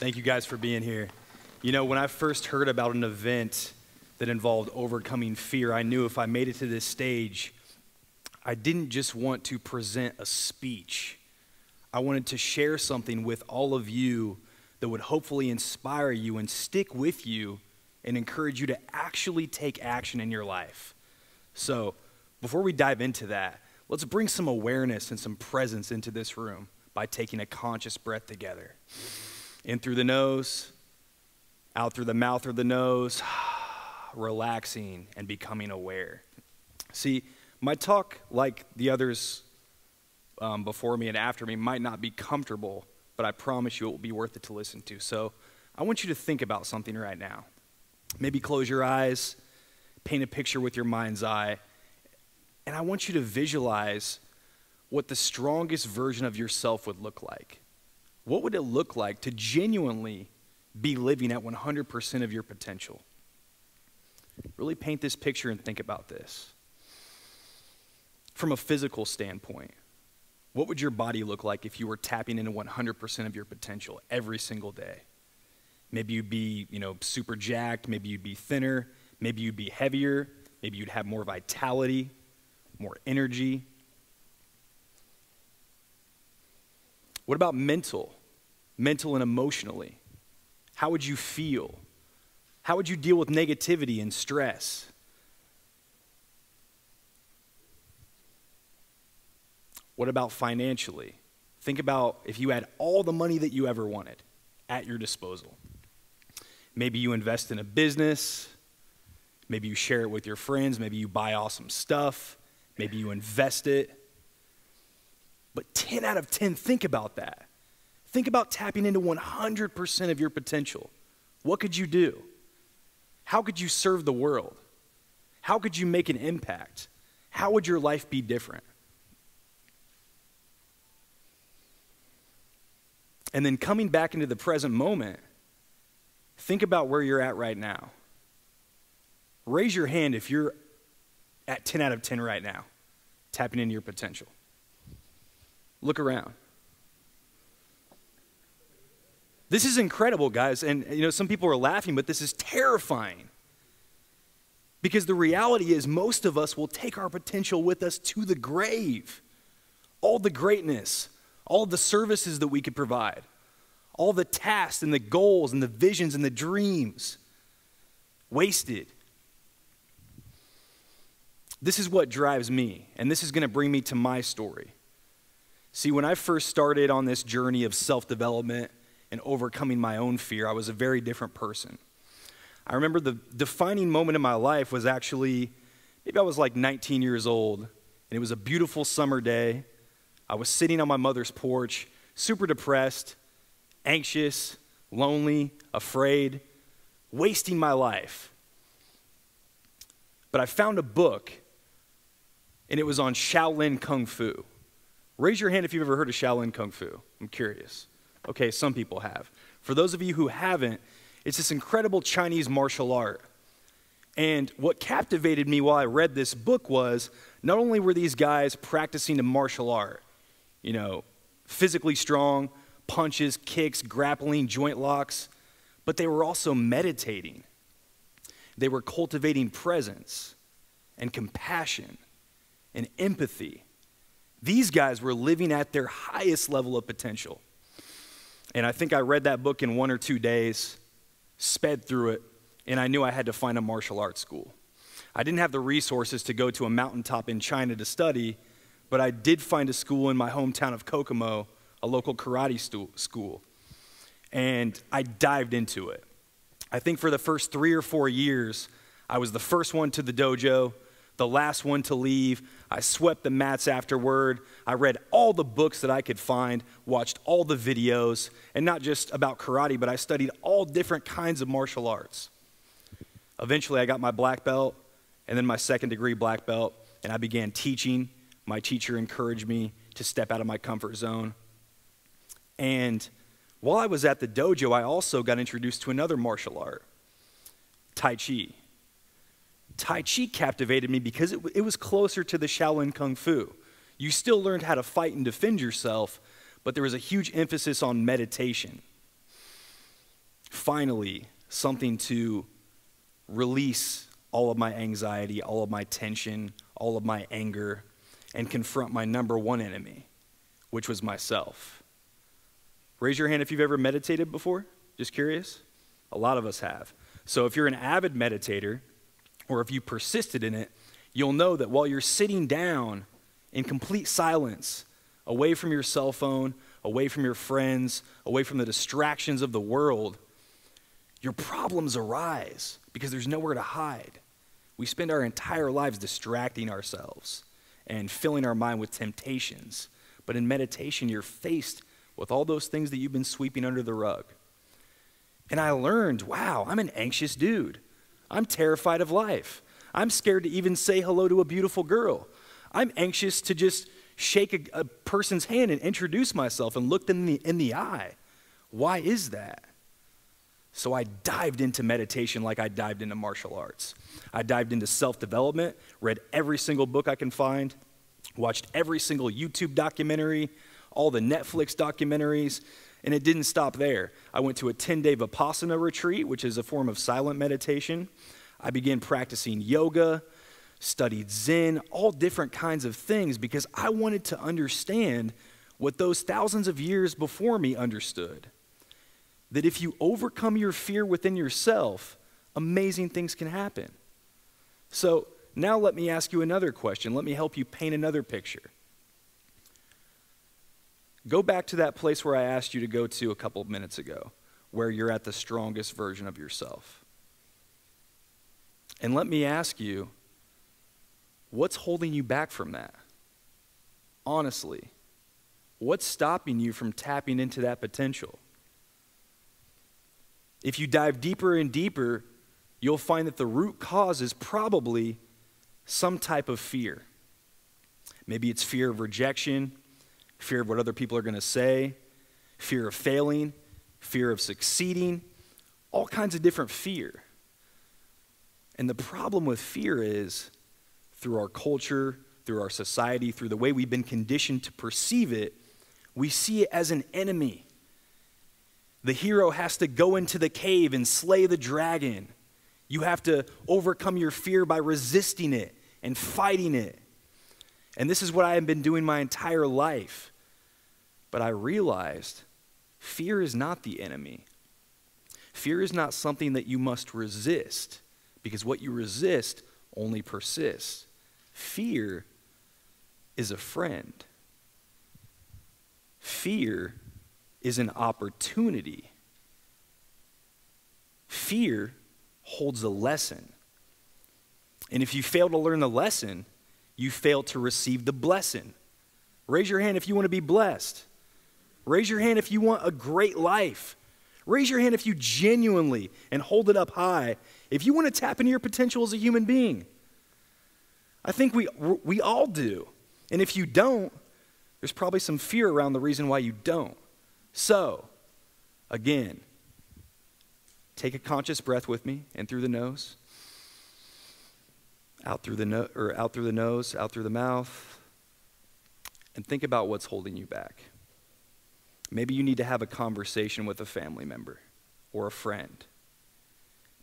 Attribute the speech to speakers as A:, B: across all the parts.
A: Thank you guys for being here. You know, when I first heard about an event that involved overcoming fear, I knew if I made it to this stage, I didn't just want to present a speech. I wanted to share something with all of you that would hopefully inspire you and stick with you and encourage you to actually take action in your life. So, before we dive into that, let's bring some awareness and some presence into this room by taking a conscious breath together. In through the nose, out through the mouth or the nose, relaxing and becoming aware. See, my talk, like the others before me and after me, might not be comfortable, but I promise you it will be worth it to listen to. So I want you to think about something right now. Maybe close your eyes, paint a picture with your mind's eye, and I want you to visualize what the strongest version of yourself would look like. What would it look like to genuinely be living at 100% of your potential? Really paint this picture and think about this. From a physical standpoint, what would your body look like if you were tapping into 100% of your potential every single day? Maybe you'd be, super jacked. Maybe you'd be thinner. Maybe you'd be heavier. Maybe you'd have more vitality, more energy. What about mental and emotionally? How would you feel? How would you deal with negativity and stress? What about financially? Think about if you had all the money that you ever wanted at your disposal. Maybe you invest in a business. Maybe you share it with your friends. Maybe you buy awesome stuff. Maybe you invest it. But 10 out of 10, think about that. Think about tapping into 100% of your potential. What could you do? How could you serve the world? How could you make an impact? How would your life be different? And then coming back into the present moment, think about where you're at right now. Raise your hand if you're at 10 out of 10 right now, tapping into your potential. Look around. This is incredible, guys. And, some people are laughing, but this is terrifying. Because the reality is most of us will take our potential with us to the grave. All the greatness, all the services that we could provide, all the tasks and the goals and the visions and the dreams, wasted. This is what drives me, and this is going to bring me to my story. See, when I first started on this journey of self-development and overcoming my own fear, I was a very different person. I remember the defining moment in my life was actually, maybe I was like 19 years old, and it was a beautiful summer day. I was sitting on my mother's porch, super depressed, anxious, lonely, afraid, wasting my life. But I found a book, and it was on Shaolin Kung Fu. Raise your hand if you've ever heard of Shaolin Kung Fu. I'm curious. Okay, some people have. For those of you who haven't, it's this incredible Chinese martial art. And what captivated me while I read this book was not only were these guys practicing a martial art, physically strong, punches, kicks, grappling, joint locks, but they were also meditating. They were cultivating presence and compassion and empathy. These guys were living at their highest level of potential. And I think I read that book in 1 or 2 days, sped through it, and I knew I had to find a martial arts school. I didn't have the resources to go to a mountaintop in China to study, but I did find a school in my hometown of Kokomo, a local karate school, and I dived into it. I think for the first 3 or 4 years, I was the first one to the dojo, the last one to leave. I swept the mats afterward. I read all the books that I could find, watched all the videos, and not just about karate, but I studied all different kinds of martial arts. Eventually, I got my black belt, and then my second degree black belt, and I began teaching. My teacher encouraged me to step out of my comfort zone. And while I was at the dojo, I also got introduced to another martial art, Tai Chi. Tai Chi captivated me because it was closer to the Shaolin Kung Fu. You still learned how to fight and defend yourself, but there was a huge emphasis on meditation. finally something to release all of my anxiety, all of my tension, all of my anger, and confront my number one enemy, which was myself. Raise your hand if you've ever meditated before. Just curious. A lot of us have. So if you're an avid meditator, or if you persisted in it, you'll know that while you're sitting down in complete silence, away from your cell phone, away from your friends, away from the distractions of the world, your problems arise because there's nowhere to hide. We spend our entire lives distracting ourselves and filling our mind with temptations. But in meditation, you're faced with all those things that you've been sweeping under the rug. And I learned, wow, I'm an anxious dude. I'm terrified of life. I'm scared to even say hello to a beautiful girl. I'm anxious to just shake a person's hand and introduce myself and look them in the eye. Why is that? So I dived into meditation like I dived into martial arts. I dived into self-development, read every single book I can find, watched every single YouTube documentary, all the Netflix documentaries, and it didn't stop there. I went to a 10-day Vipassana retreat, which is a form of silent meditation. I began practicing yoga, studied Zen, all different kinds of things because I wanted to understand what those thousands of years before me understood. That if you overcome your fear within yourself, amazing things can happen. So now let me ask you another question. Let me help you paint another picture. Go back to that place where I asked you to go to a couple of minutes ago, where you're at the strongest version of yourself. And let me ask you, what's holding you back from that? Honestly, what's stopping you from tapping into that potential? If you dive deeper and deeper, you'll find that the root cause is probably some type of fear. Maybe it's fear of rejection, fear of what other people are going to say, fear of failing, fear of succeeding, all kinds of different fear. And the problem with fear is, through our culture, through our society, through the way we've been conditioned to perceive it, we see it as an enemy. The hero has to go into the cave and slay the dragon. You have to overcome your fear by resisting it and fighting it. And this is what I have been doing my entire life. But I realized fear is not the enemy. Fear is not something that you must resist, because what you resist only persists. Fear is a friend. Fear is an opportunity. Fear holds a lesson. And if you fail to learn the lesson, you fail to receive the blessing. Raise your hand if you want to be blessed. Raise your hand if you want a great life. Raise your hand if you genuinely, and hold it up high, if you want to tap into your potential as a human being. I think we all do. And if you don't, there's probably some fear around the reason why you don't. So, again, take a conscious breath with me, in through the nose, out through the nose, out through the mouth, and think about what's holding you back. Maybe you need to have a conversation with a family member or a friend.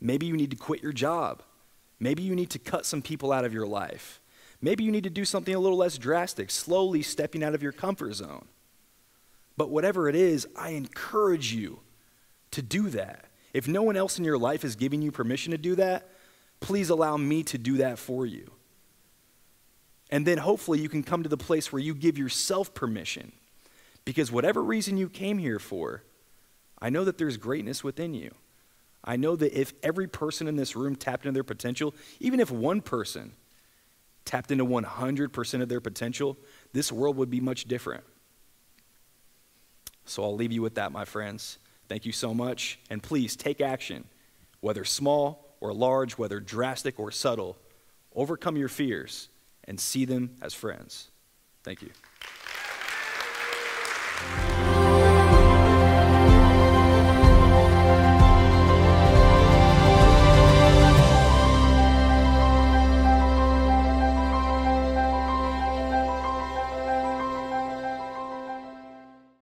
A: Maybe you need to quit your job. Maybe you need to cut some people out of your life. Maybe you need to do something a little less drastic, slowly stepping out of your comfort zone. But whatever it is, I encourage you to do that. If no one else in your life is giving you permission to do that, please allow me to do that for you. And then hopefully you can come to the place where you give yourself permission. Because whatever reason you came here for, I know that there's greatness within you. I know that if every person in this room tapped into their potential, even if one person tapped into 100% of their potential, this world would be much different. So I'll leave you with that, my friends. Thank you so much. And please take action, whether small or large, whether drastic or subtle. Overcome your fears and see them as friends. Thank you.